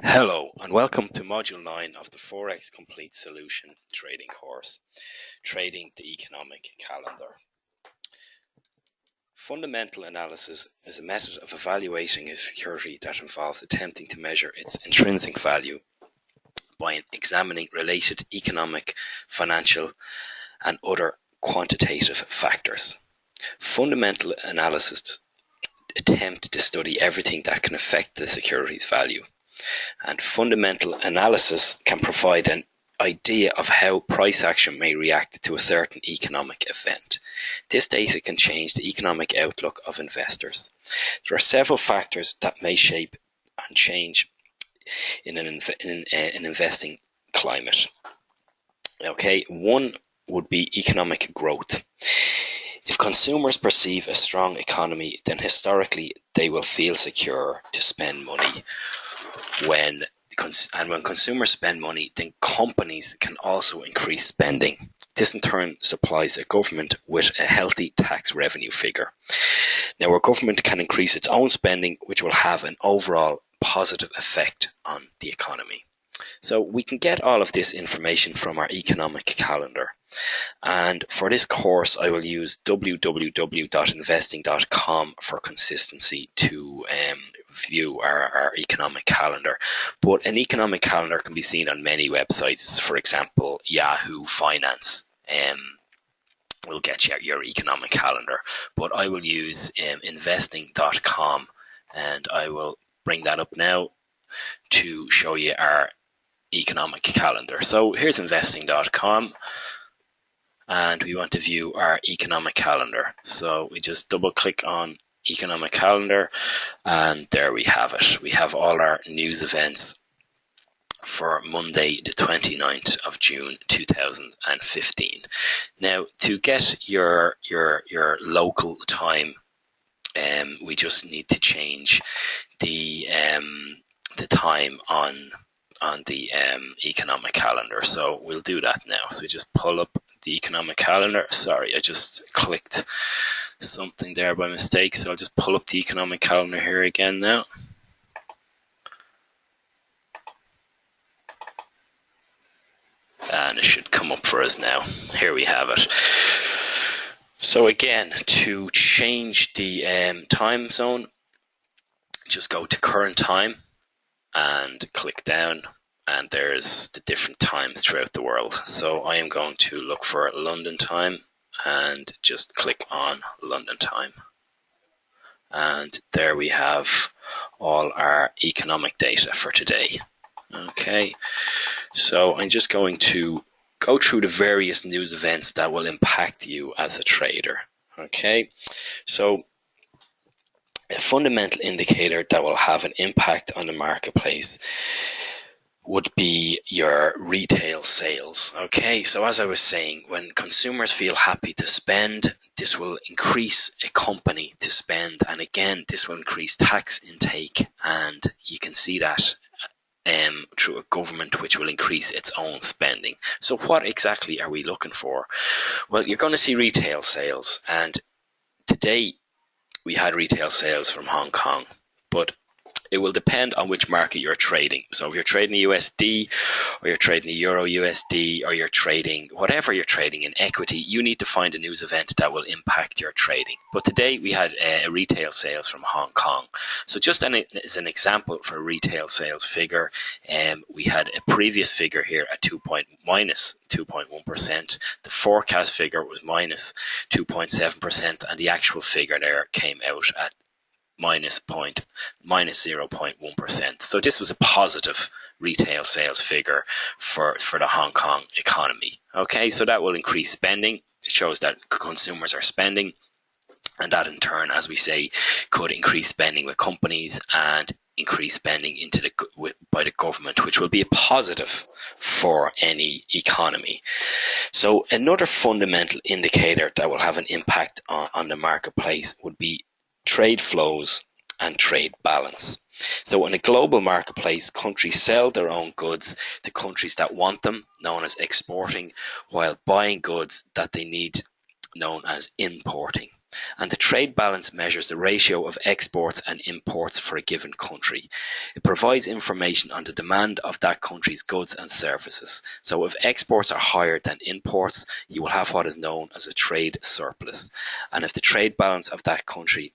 Hello and welcome to Module 9 of the Forex Complete Solution trading course, Trading the Economic Calendar. Fundamental analysis is a method of evaluating a security that involves attempting to measure its intrinsic value by examining related economic, financial and other quantitative factors. Fundamental analysis attempt to study everything that can affect the security's value. And fundamental analysis can provide an idea of how price action may react to a certain economic event. This data can change the economic outlook of investors. There are several factors that may shape and change in an investing climate. Okay, one would be economic growth. If consumers perceive a strong economy, then historically they will feel secure to spend money. When consumers spend money, then companies can also increase spending. This in turn supplies a government with a healthy tax revenue figure. Now, our government can increase its own spending, which will have an overall positive effect on the economy. So we can get all of this information from our economic calendar. And for this course, I will use www.investing.com for consistency to view our economic calendar. But an economic calendar can be seen on many websites. For example, Yahoo Finance will get you your economic calendar. But I will use investing.com, and I will bring that up now to show you our economic calendar. So here's investing.com, and we want to view our economic calendar. So we just double click on economic calendar, and there we have it. We have all our news events for Monday the 29th of June 2015. Now, to get your local time, we just need to change the time on the economic calendar. So we'll do that now. So we just pull up the economic calendar. Sorry, I just clicked something there by mistake. So I'll just pull up the economic calendar here again now. And it should come up for us now. Here we have it. So again, to change the time zone, just go to current time and click down, and there's the different times throughout the world. So I am going to look for London time and just click on London time, and there we have all our economic data for today. Okay, so I'm just going to go through the various news events that will impact you as a trader. Okay, so a fundamental indicator that will have an impact on the marketplace would be your retail sales. Okay, so as I was saying, when consumers feel happy to spend, this will increase a company to spend, and again, this will increase tax intake, and you can see that through a government which will increase its own spending. So what exactly are we looking for? Well, you're going to see retail sales, and today we had retail sales from Hong Kong, but it will depend on which market you're trading. So if you're trading USD, or you're trading Euro USD, or you're trading whatever you're trading in equity, you need to find a news event that will impact your trading. But today we had a retail sales from Hong Kong. So just as an example for a retail sales figure, we had a previous figure here at minus 2.1%. The forecast figure was minus 2.7%, and the actual figure there came out at minus 0.1%. So this was a positive retail sales figure for the Hong Kong economy. Okay, so that will increase spending. It shows that consumers are spending, and that in turn, as we say, could increase spending with companies and increase spending by the government, which will be a positive for any economy. So another fundamental indicator that will have an impact on the marketplace would be trade flows and trade balance. So in a global marketplace, countries sell their own goods to countries that want them, known as exporting, while buying goods that they need, known as importing. And the trade balance measures the ratio of exports and imports for a given country. It provides information on the demand of that country's goods and services. So if exports are higher than imports, you will have what is known as a trade surplus. And if the trade balance of that country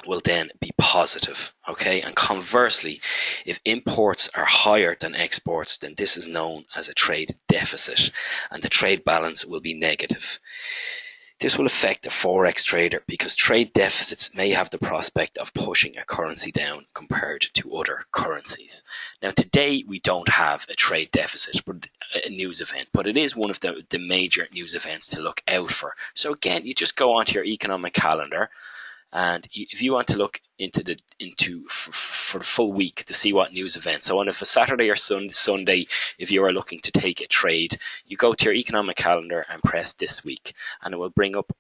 will then be positive, okay? And conversely, if imports are higher than exports, then this is known as a trade deficit, and the trade balance will be negative. This will affect a forex trader because trade deficits may have the prospect of pushing a currency down compared to other currencies. Now, today we don't have a trade deficit, but a news event, but it is one of the major news events to look out for. So again, you just go onto your economic calendar, and if you want to look for the full week to see what news events, so on if a Saturday or Sunday, if you are looking to take a trade, you go to your economic calendar and press this week, and it will bring up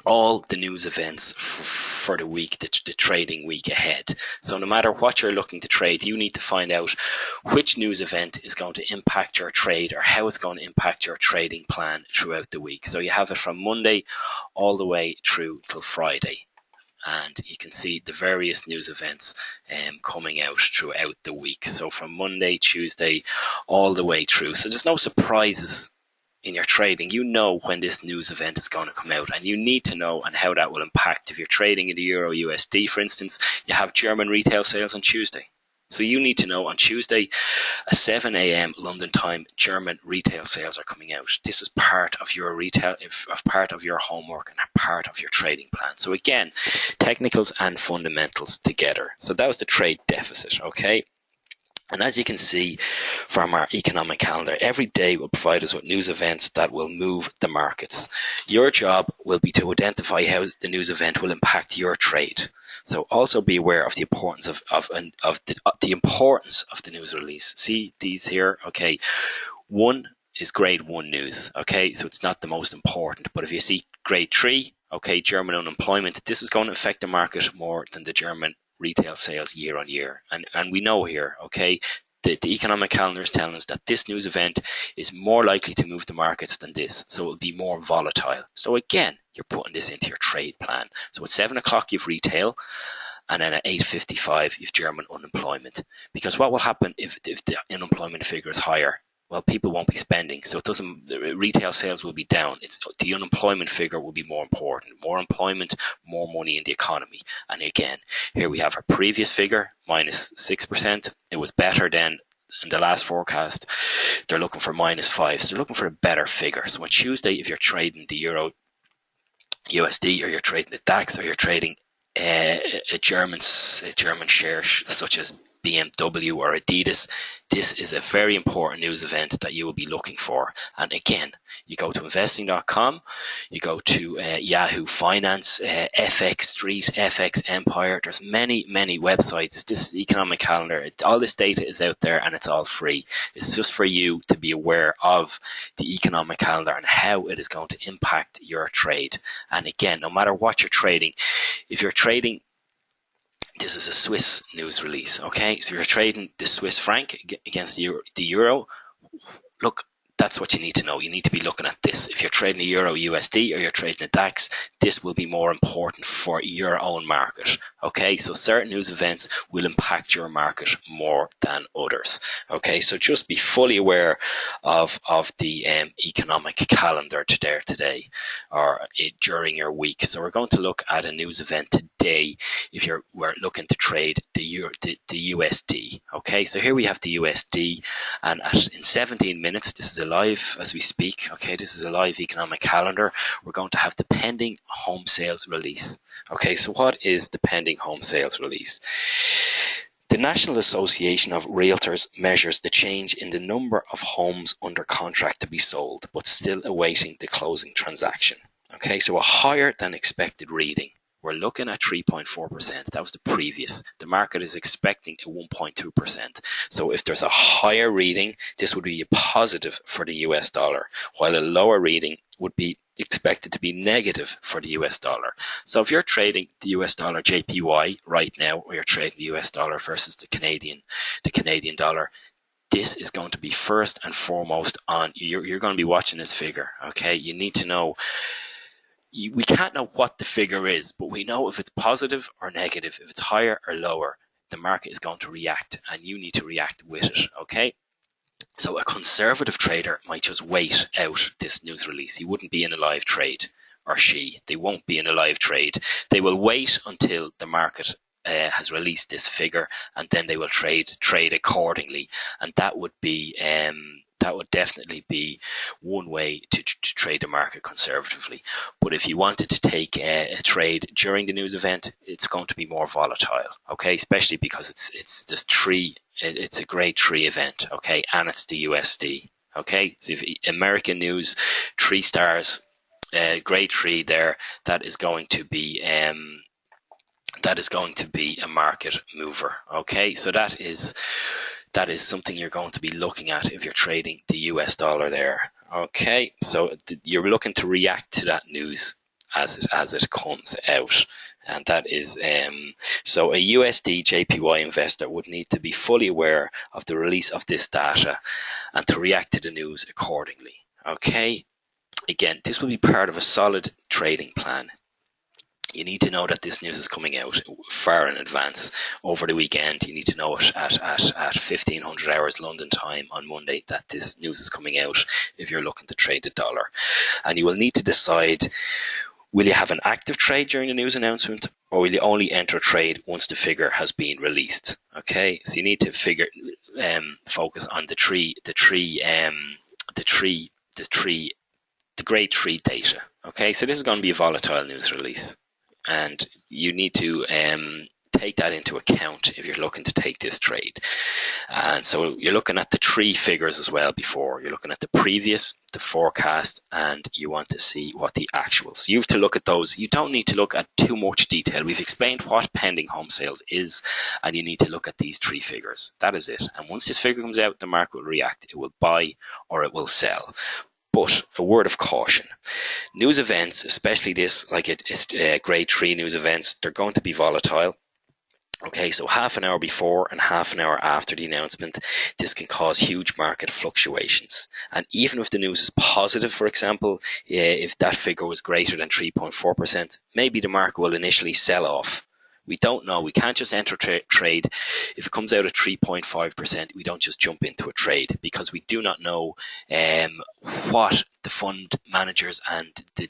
all the news events for the week, the trading week ahead. So no matter what you're looking to trade, you need to find out which news event is going to impact your trade or how it's going to impact your trading plan throughout the week. So you have it from Monday all the way through till Friday. And you can see the various news events coming out throughout the week. So from Monday, Tuesday, all the way through. So there's no surprises in your trading. You know when this news event is going to come out, and you need to know and how that will impact. If you're trading in the Euro USD, for instance, you have German retail sales on Tuesday. So you need to know on Tuesday at 7 a.m. London time, German retail sales are coming out. This is part of your part of your homework and part of your trading plan. So again, technicals and fundamentals together. So that was the trade deficit, okay? And as you can see from our economic calendar, every day will provide us with news events that will move the markets. Your job will be to identify how the news event will impact your trade. So also be aware of the importance of the importance of the news release. See these here, okay? One is grade 1 news, okay? So it's not the most important. But if you see grade 3, okay, German unemployment, this is going to affect the market more than the German retail sales year on year. And we know here, okay, the economic calendar is telling us that this news event is more likely to move the markets than this. So it will be more volatile. So again, you're putting this into your trade plan. So at 7 o'clock you've retail, and then at 8:55 you've German unemployment. Because what will happen if the unemployment figure is higher? Well, people won't be spending, so retail sales will be down. The unemployment figure will be more important. More employment, more money in the economy. And again, here we have our previous figure, minus 6%. It was better than in the last forecast. They're looking for minus 5, so they're looking for a better figure. So on Tuesday, if you're trading the Euro USD, or you're trading the DAX, or you're trading a German share such as BMW or Adidas, this is a very important news event that you will be looking for. And again, you go to investing.com, you go to Yahoo Finance, FX Street, FX Empire. There's many websites. This economic calendar, all this data is out there, and it's all free. It's just for you to be aware of the economic calendar and how it is going to impact your trade. And again, no matter what you're trading, if you're trading, this is a Swiss news release, okay? So you're trading the Swiss franc against the euro. Look, that's what you need to know. You need to be looking at this. If you're trading the Euro USD or you're trading the DAX, this will be more important for your own market. Okay, so certain news events will impact your market more than others. Okay, so just be fully aware of the economic calendar today or during your week. So we're going to look at a news event today if we're looking to trade the USD. Okay, so here we have the USD, and in 17 minutes, this is live as we speak. Okay, this is a live economic calendar. We're going to have the pending home sales release. Okay, so what is the pending home sales release? The National Association of Realtors measures the change in the number of homes under contract to be sold, but still awaiting the closing transaction. Okay, so a higher than expected reading. We're looking at 3.4%. That was the previous. The market is expecting a 1.2%. So if there's a higher reading, this would be a positive for the US dollar, while a lower reading would be expected to be negative for the US dollar. So if you're trading the US dollar JPY right now, or you're trading the US dollar versus the Canadian dollar, this is going to be first and foremost on. You're going to be watching this figure. Okay, you need to know. we can't know what the figure is, but we know if it's positive or negative, if it's higher or lower, the market is going to react, and you need to react with it, okay? So a conservative trader might just wait out this news release. He wouldn't be in a live trade, or they won't be in a live trade. They will wait until the market has released this figure, and then they will trade accordingly. And that would definitely be one way to trade the market conservatively. But if you wanted to take a trade during the news event, it's going to be more volatile, okay? Especially because it's a grade 3 event, okay? And it's the USD, okay? So if American news, 3 stars, grade 3 there, that is going to be a market mover, okay? So that is something you're going to be looking at if you're trading the US dollar there, okay? So you're looking to react to that news as it comes out, and that is so a USD JPY investor would need to be fully aware of the release of this data and to react to the news accordingly, okay? Again, this will be part of a solid trading plan. You need to know that this news is coming out far in advance. Over the weekend, you need to know it at 1500 hours London time on Monday that this news is coming out if you're looking to trade the dollar. And you will need to decide, will you have an active trade during the news announcement, or will you only enter a trade once the figure has been released? Okay, so you need to focus on the grade 3 data. Okay, so this is going to be a volatile news release, and you need to take that into account if you're looking to take this trade. And so you're looking at the 3 figures as well before. You're looking at the previous, the forecast, and you want to see what the actuals. You have to look at those. You don't need to look at too much detail. We've explained what pending home sales is, and you need to look at these 3 figures. That is it. And once this figure comes out, the market will react. It will buy or it will sell. But a word of caution, news events, especially this, like it's grade 3 news events, they're going to be volatile. Okay, so half an hour before and half an hour after the announcement, this can cause huge market fluctuations. And even if the news is positive, for example, if that figure was greater than 3.4%, maybe the market will initially sell off. We don't know. We can't just enter trade. If it comes out at 3.5%, we don't just jump into a trade, because we do not know what the fund managers and the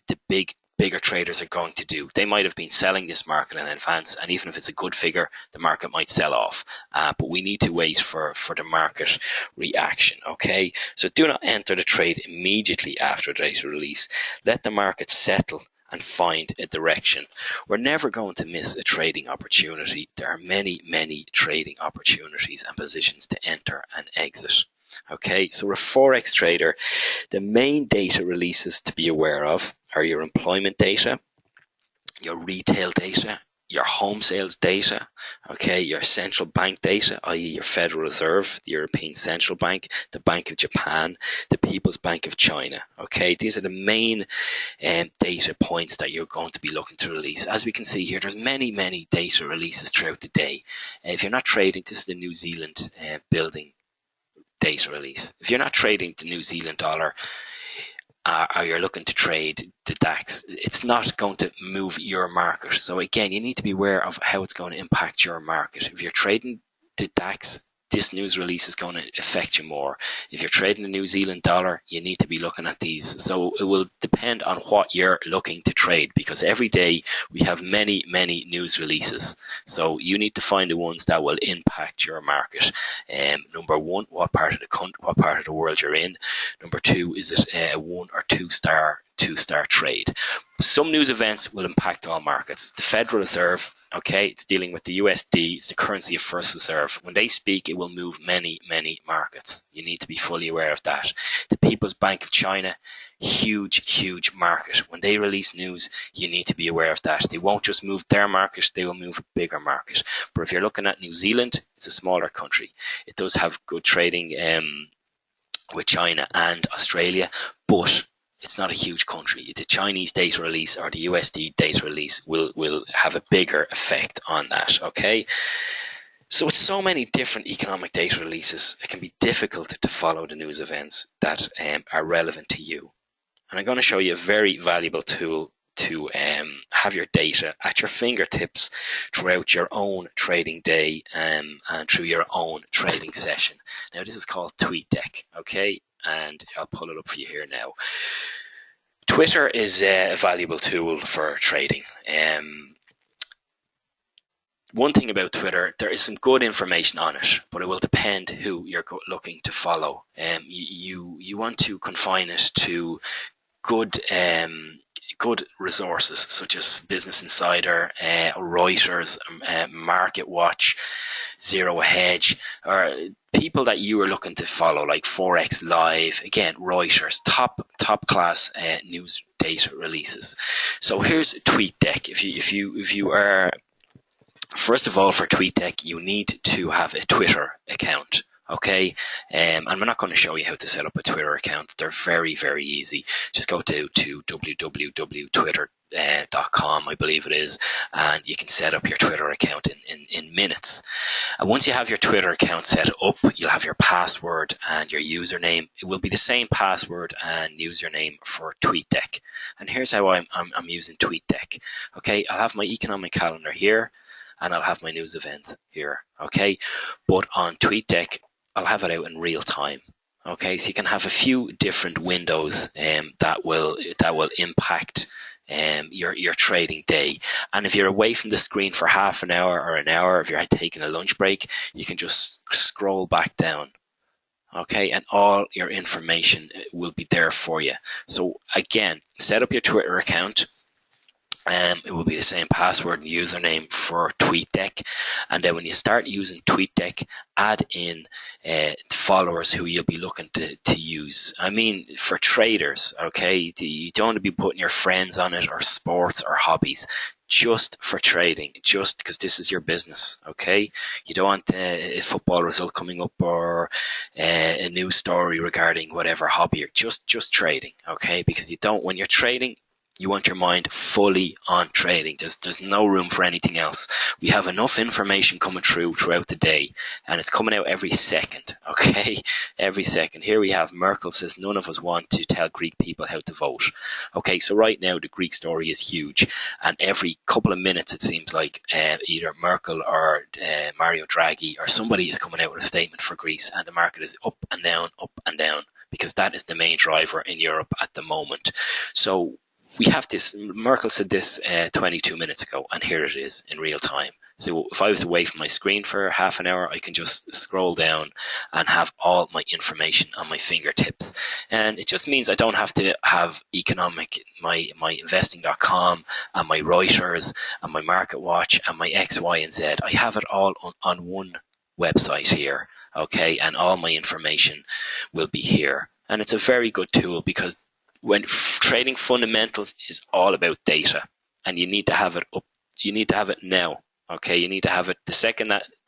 bigger traders are going to do. They might have been selling this market in advance, and even if it's a good figure, the market might sell off. But we need to wait for the market reaction, okay? So do not enter the trade immediately after the data release. Let the market settle and find a direction. We're never going to miss a trading opportunity. There are many, many trading opportunities and positions to enter and exit. Okay, so a Forex trader, the main data releases to be aware of are your employment data, your retail data, your home sales data, okay, your central bank data, i.e. your Federal Reserve, the European Central Bank, the Bank of Japan, the People's Bank of China, okay. These are the main data points that you're going to be looking to release. As we can see here, there's many, many data releases throughout the day. If you're not trading, this is the New Zealand building data release. If you're not trading the New Zealand dollar, or you're looking to trade the DAX, it's not going to move your market. So again, you need to be aware of how it's going to impact your market. If you're trading the DAX, this news release is going to affect you more. If you're trading the New Zealand dollar, you need to be looking at these. So it will depend on what you're looking to trade, because every day we have many, many news releases. So you need to find the ones that will impact your market. Number one, what part of the world you're in. Number two, is it a 1 or 2 star trade? Some news events will impact all markets. The Federal Reserve, okay, it's dealing with the USD, it's the currency of first reserve. When they speak, it will move many, many markets. You need to be fully aware of that. The People's Bank of China, huge, huge market. When they release news, you need to be aware of that. They won't just move their market, they will move a bigger market. But if you're looking at New Zealand, it's a smaller country. It does have good trading with China and Australia, but it's not a huge country. The Chinese data release or the USD data release will have a bigger effect on that, okay? So it's so many different economic data releases, it can be difficult to follow the news events that are relevant to you. And I'm going to show you a very valuable tool to have your data at your fingertips throughout your own trading day and through your own trading session. Now this is called TweetDeck, okay? And I'll pull it up for you here now. Twitter is a valuable tool for trading. One thing about Twitter, there is some good information on it, but it will depend who you're looking to follow. You want to confine it to good resources such as Business Insider, Reuters, Market Watch, Zero Hedge, or people that you are looking to follow like Forex Live, again Reuters, top class news data releases. So here's TweetDeck. If you are, first of all, for TweetDeck you need to have a Twitter account. Okay, and I'm not going to show you how to set up a Twitter account. They're very, very easy. Just go to www.twitter.com, I believe it is, and you can set up your Twitter account in minutes. And once you have your Twitter account set up, you'll have your password and your username. It will be the same password and username for TweetDeck. And here's how I'm using TweetDeck. Okay, I'll have my economic calendar here, and I'll have my news event here. Okay, but on TweetDeck, I'll have it out in real time. Okay, so you can have a few different windows that will impact your trading day. And if you're away from the screen for half an hour or an hour, if you're taking a lunch break, you can just scroll back down. Okay, and all your information will be there for you. So again, set up your Twitter account. It will be the same password and username for TweetDeck, and then when you start using TweetDeck, add in followers who you'll be looking to use. I mean, for traders, okay, you don't want to be putting your friends on it or sports or hobbies. Just for trading, just because this is your business, okay? You don't want a football result coming up or a news story regarding whatever hobby. You're just trading, okay? Because you don't, when you're trading, you want your mind fully on trading. There's no room for anything else. We have enough information coming throughout the day, and it's coming out every second, okay? Every second. Here we have Merkel says none of us want to tell Greek people how to vote. Okay, so right now the Greek story is huge, and every couple of minutes it seems like either Merkel or Mario Draghi or somebody is coming out with a statement for Greece, and the market is up and down, because that is the main driver in Europe at the moment. So we have this, Merkel said this 22 minutes ago, and here it is in real time. So if I was away from my screen for half an hour, I can just scroll down and have all my information on my fingertips. And it just means I don't have to have my investing.com and my Reuters and my Market Watch and my X, Y, and Z. I have it all on one website here, okay? And all my information will be here. And it's a very good tool because when trading fundamentals is all about data, and you need to have it up. You need to have it now. Okay, you need to have it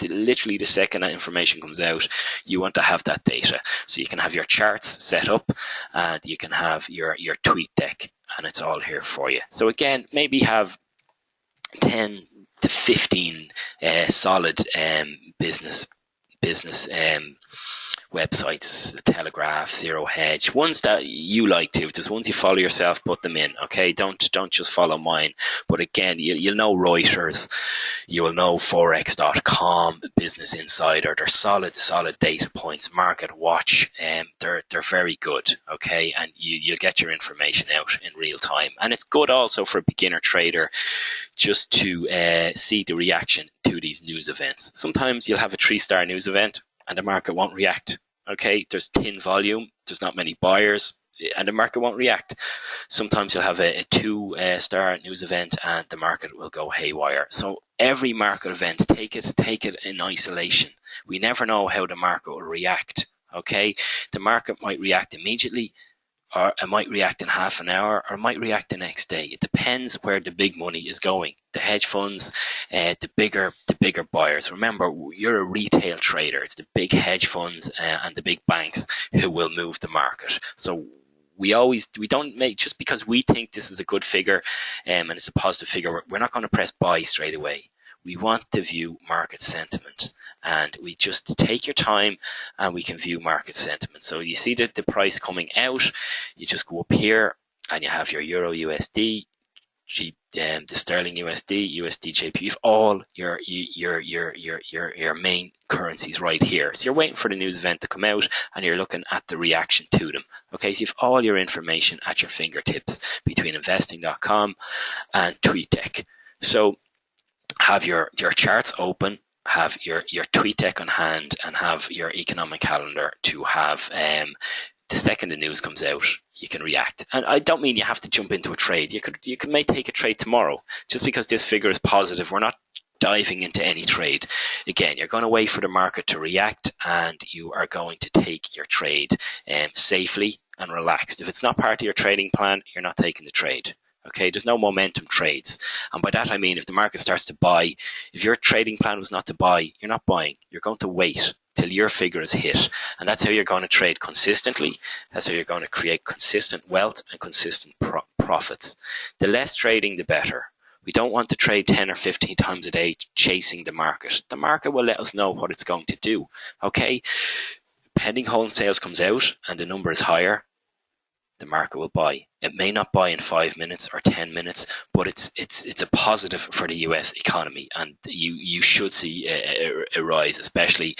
literally the second that information comes out. You want to have that data, so you can have your charts set up, and you can have your TweetDeck, and it's all here for you. So again, maybe have 10 to 15 solid business websites, The Telegraph, Zero Hedge, ones that you like to. If there's ones you follow yourself, put them in, okay? Don't just follow mine. But again, you'll know Reuters, you'll know Forex.com, Business Insider. They're solid data points. Market Watch, they're very good, okay? And you'll get your information out in real time. And it's good also for a beginner trader just to see the reaction to these news events. Sometimes you'll have a 3-star news event, and the market won't react. Okay, there's thin volume, there's not many buyers, and the market won't react. Sometimes you'll have a 2-star news event, and the market will go haywire. So every market event, take it in isolation. We never know how the market will react. Okay, the market might react immediately, or it might react in half an hour, or it might react the next day. It depends where the big money is going. The hedge funds, the bigger buyers. Remember, you're a retail trader. It's the big hedge funds and the big banks who will move the market. So we don't make, just because we think this is a good figure and it's a positive figure, we're not going to press buy straight away. We want to view market sentiment, and we just take your time and we can view market sentiment. So you see that the price coming out, you just go up here and you have your Euro USD, the sterling USD, USD JP, you've all your main currencies right here. So you're waiting for the news event to come out and you're looking at the reaction to them. Okay, so you've all your information at your fingertips between investing.com and TweetDeck. So have your charts open, have your TweetDeck on hand, and have your economic calendar to have the second the news comes out, you can react. And I don't mean you have to jump into a trade. You may take a trade tomorrow. Just because this figure is positive, we're not diving into any trade. Again, you're going to wait for the market to react, and you are going to take your trade safely and relaxed. If it's not part of your trading plan, you're not taking the trade. Okay, there's no momentum trades. And by that I mean if the market starts to buy, if your trading plan was not to buy, you're not buying. You're going to wait till your figure is hit. And that's how you're going to trade consistently. That's how you're going to create consistent wealth and consistent profits. The less trading, the better. We don't want to trade 10 or 15 times a day chasing the market. The market will let us know what it's going to do. Okay, pending home sales comes out and the number is higher, the market will buy. It may not buy in 5 minutes or 10 minutes, but it's a positive for the US economy, and you should see a rise, especially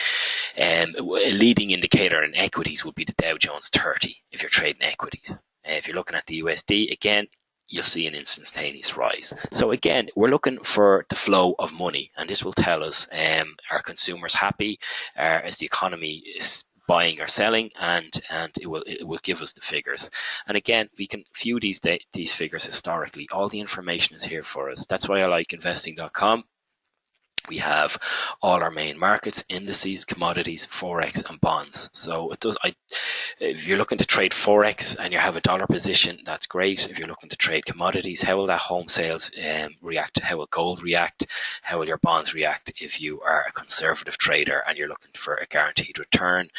a leading indicator in equities would be the Dow Jones 30 if you're trading equities. If you're looking at the USD, again, you'll see an instantaneous rise. So again, we're looking for the flow of money, and this will tell us are consumers happy, is the economy is buying or selling, and it will give us the figures. And again, we can view these figures historically. All the information is here for us. That's why I like investing.com. We have all our main markets, indices, commodities, forex, and bonds. So if you're looking to trade forex and you have a dollar position, that's great. If you're looking to trade commodities, how will that home sales react? How will gold react? How will your bonds react? If you are a conservative trader and you're looking for a guaranteed return,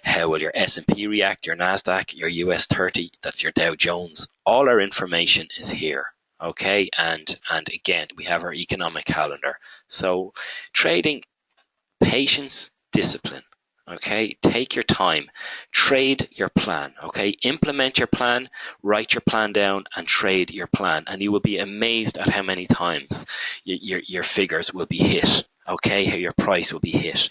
how will your S&P react? Your Nasdaq, your US 30, that's your Dow Jones. All our information is here. Okay, and again, we have our economic calendar. So trading, patience, discipline. Okay, take your time, trade your plan. Okay, implement your plan, write your plan down, and trade your plan, and you will be amazed at how many times your figures will be hit. Okay, how your price will be hit.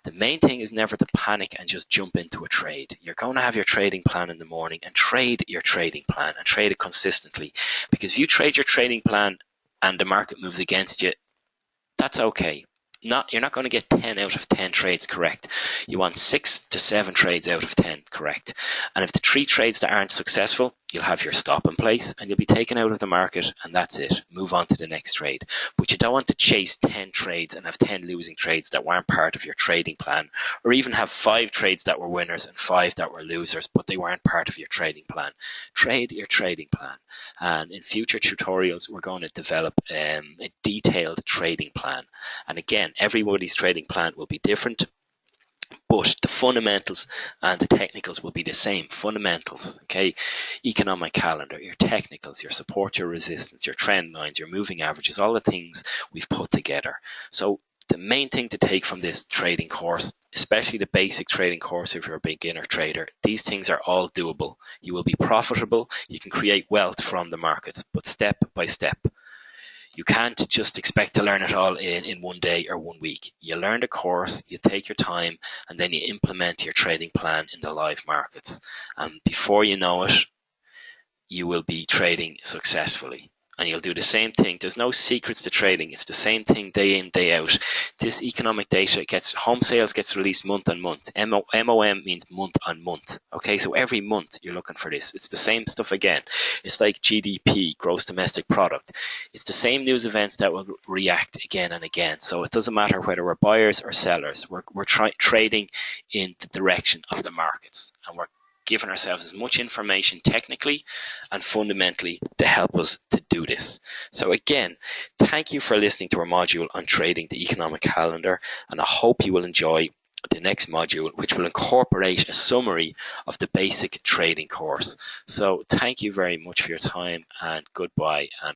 The main thing is never to panic and just jump into a trade. You're going to have your trading plan in the morning and trade your trading plan and trade it consistently. Because if you trade your trading plan and the market moves against you, that's okay. You're not going to get 10 out of 10 trades correct. You want 6 to 7 trades out of 10 correct. And if the 3 trades that aren't successful, you'll have your stop in place and you'll be taken out of the market, and that's it. Move on to the next trade. But you don't want to chase 10 trades and have 10 losing trades that weren't part of your trading plan, or even have 5 trades that were winners and 5 that were losers, but they weren't part of your trading plan. Trade your trading plan. And in future tutorials, we're going to develop a detailed trading plan. And again, everybody's trading plan will be different, but the fundamentals and the technicals will be the same. Fundamentals, okay? Economic calendar, your technicals, your support, your resistance, your trend lines, your moving averages, all the things we've put together. So the main thing to take from this trading course, especially the basic trading course if you're a beginner trader, these things are all doable. You will be profitable. You can create wealth from the markets, but step by step. You can't just expect to learn it all in one day or 1 week. You learn the course, you take your time, and then you implement your trading plan in the live markets. And before you know it, you will be trading successfully. And you'll do the same thing. There's no secrets to trading. It's the same thing day in, day out. This economic data home sales gets released month on month. MOM means month on month. Okay, so every month you're looking for this. It's the same stuff again. It's like GDP, gross domestic product. It's the same news events that will react again and again. So it doesn't matter whether we're buyers or sellers. We're trading in the direction of the markets, and we're giving ourselves as much information technically and fundamentally to help us to do this. So again, thank you for listening to our module on trading the economic calendar, and I hope you will enjoy the next module, which will incorporate a summary of the basic trading course. So thank you very much for your time, and goodbye, and